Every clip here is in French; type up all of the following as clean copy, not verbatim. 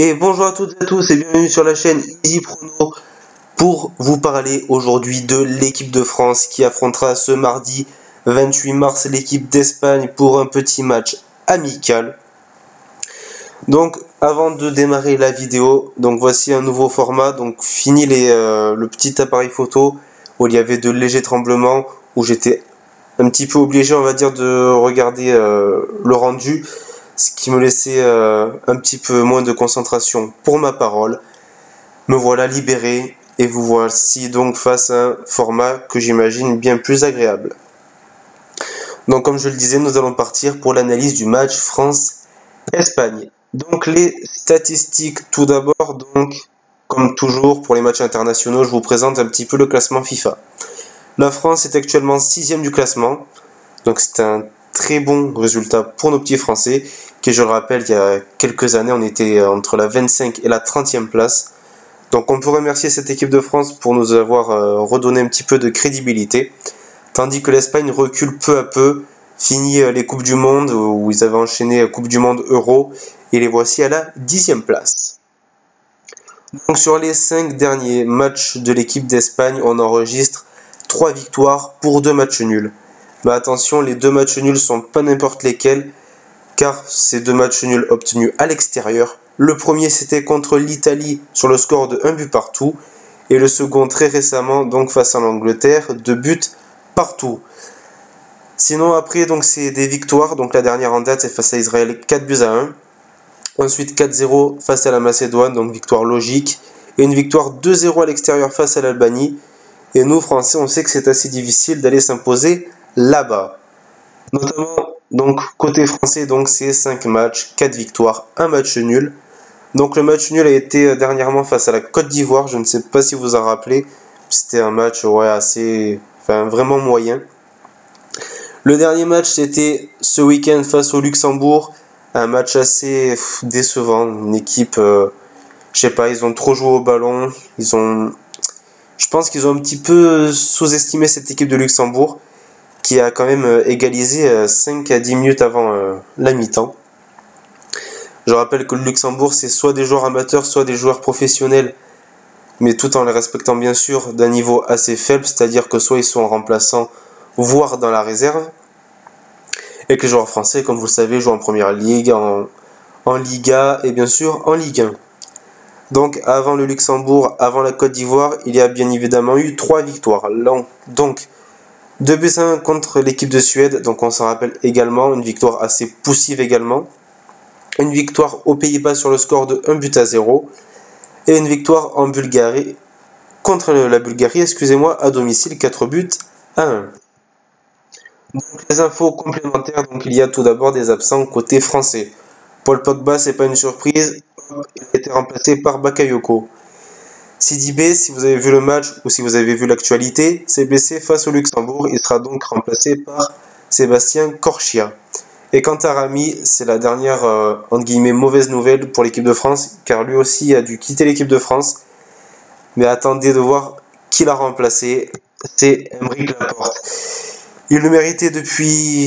Et bonjour à toutes et à tous et bienvenue sur la chaîne Easy Prono pour vous parler aujourd'hui de l'équipe de France qui affrontera ce mardi 28 mars l'équipe d'Espagne pour un petit match amical. Donc avant de démarrer la vidéo, donc voici un nouveau format, donc fini le petit appareil photo où il y avait de légers tremblements, où j'étais un petit peu obligé on va dire de regarder le rendu, ce qui me laissait un petit peu moins de concentration pour ma parole. Me voilà libéré et vous voici donc face à un format que j'imagine bien plus agréable. Donc comme je le disais, nous allons partir pour l'analyse du match France-Espagne. Donc les statistiques tout d'abord, donc comme toujours pour les matchs internationaux, je vous présente un petit peu le classement FIFA. La France est actuellement 6ème du classement, donc c'est un très bon résultat pour nos petits Français, qui je le rappelle, il y a quelques années, on était entre la 25 et la 30e place. Donc on peut remercier cette équipe de France pour nous avoir redonné un petit peu de crédibilité, tandis que l'Espagne recule peu à peu, finit les Coupes du Monde, où ils avaient enchaîné Coupe du Monde Euro, et les voici à la 10e place. Donc sur les 5 derniers matchs de l'équipe d'Espagne, on enregistre 3 victoires pour 2 matchs nuls. Mais attention, les 2 matchs nuls sont pas n'importe lesquels, car ces 2 matchs nuls obtenus à l'extérieur. Le premier c'était contre l'Italie sur le score de 1 but partout, et le second très récemment donc face à l'Angleterre, 2 buts partout. Sinon après donc c'est des victoires, donc la dernière en date c'est face à Israël 4 buts à 1. Ensuite 4-0 face à la Macédoine, donc victoire logique, et une victoire 2-0 à l'extérieur face à l'Albanie. Et nous Français on sait que c'est assez difficile d'aller s'imposer là-bas. Notamment donc côté français, donc c'est 5 matchs, 4 victoires, 1 match nul. Donc le match nul a été dernièrement face à la Côte d'Ivoire, je ne sais pas si vous en rappelez, c'était un match vraiment moyen. Le dernier match c'était ce week-end face au Luxembourg, un match assez décevant, une équipe, je sais pas, ils ont trop joué au ballon, je pense qu'ils ont un petit peu sous-estimé cette équipe de Luxembourg, qui a quand même égalisé 5 à 10 minutes avant la mi-temps. Je rappelle que le Luxembourg, c'est soit des joueurs amateurs, soit des joueurs professionnels, mais tout en les respectant bien sûr d'un niveau assez faible, c'est-à-dire que soit ils sont remplaçants, voire dans la réserve, et que les joueurs français, comme vous le savez, jouent en Première Ligue, en Liga et bien sûr en Ligue 1. Donc avant le Luxembourg, avant la Côte d'Ivoire, il y a bien évidemment eu 3 victoires. Donc 2 buts à 1 contre l'équipe de Suède, donc on s'en rappelle également, une victoire assez poussive également. Une victoire aux Pays-Bas sur le score de 1 but à 0. Et une victoire en Bulgarie, contre la Bulgarie, à domicile, 4 buts à 1. Donc les infos complémentaires, donc il y a tout d'abord des absents côté français. Paul Pogba, c'est pas une surprise, il a été remplacé par Bakayoko. Sidibé, si vous avez vu le match ou si vous avez vu l'actualité, s'est blessé face au Luxembourg. Il sera donc remplacé par Sébastien Corchia. Et quant à Rami, c'est la dernière entre guillemets mauvaise nouvelle pour l'équipe de France, car lui aussi a dû quitter l'équipe de France. Mais attendez de voir qui l'a remplacé, c'est Aymeric Laporte. Il le méritait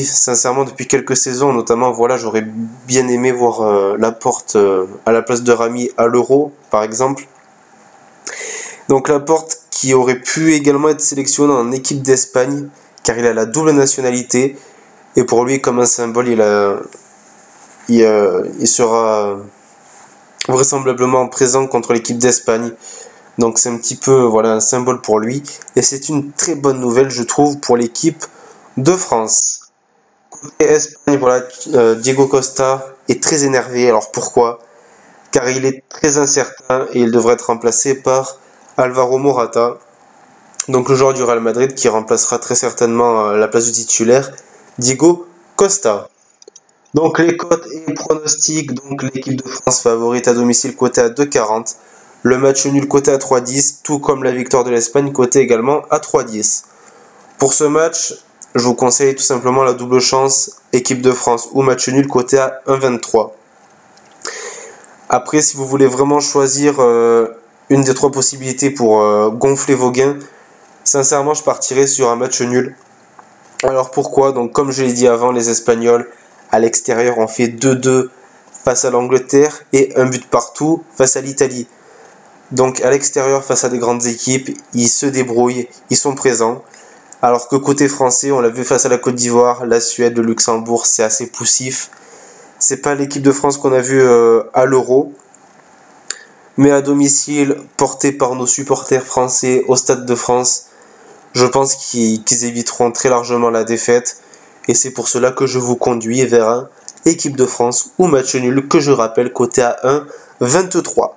sincèrement depuis quelques saisons, notamment j'aurais bien aimé voir Laporte à la place de Rami à l'Euro par exemple. Donc Laporte qui aurait pu également être sélectionné en équipe d'Espagne, car il a la double nationalité, et pour lui comme un symbole il sera vraisemblablement présent contre l'équipe d'Espagne. Donc c'est un petit peu un symbole pour lui, et c'est une très bonne nouvelle je trouve pour l'équipe de France. Côté Espagne, Diego Costa est très énervé. Alors pourquoi? Car il est très incertain et il devrait être remplacé par Alvaro Morata, donc le joueur du Real Madrid qui remplacera très certainement la place du titulaire Diego Costa. Donc les cotes et pronostics, donc l'équipe de France favorite à domicile cotée à 2,40, le match nul coté à 3,10, tout comme la victoire de l'Espagne cotée également à 3,10. Pour ce match, je vous conseille tout simplement la double chance équipe de France ou match nul coté à 1,23. Après, si vous voulez vraiment choisir une des 3 possibilités pour gonfler vos gains, sincèrement je partirais sur un match nul. Alors pourquoi? Donc comme je l'ai dit avant, les Espagnols à l'extérieur ont fait 2-2 face à l'Angleterre et un but partout face à l'Italie. Donc à l'extérieur face à des grandes équipes, ils se débrouillent, ils sont présents. Alors que côté français, on l'a vu face à la Côte d'Ivoire, la Suède, le Luxembourg, c'est assez poussif. C'est pas l'équipe de France qu'on a vu à l'Euro. Mais à domicile, porté par nos supporters français au Stade de France, je pense qu'ils éviteront très largement la défaite. Et c'est pour cela que je vous conduis vers un équipe de France ou match nul que je rappelle coté à 1,23.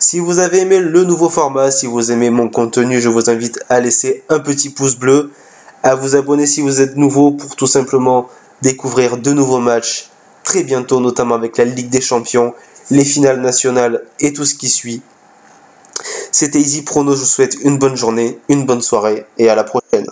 Si vous avez aimé le nouveau format, si vous aimez mon contenu, je vous invite à laisser un petit pouce bleu, à vous abonner si vous êtes nouveau pour tout simplement découvrir de nouveaux matchs très bientôt, notamment avec la Ligue des Champions, les finales nationales et tout ce qui suit. C'était Easy Prono, je vous souhaite une bonne journée, une bonne soirée et à la prochaine.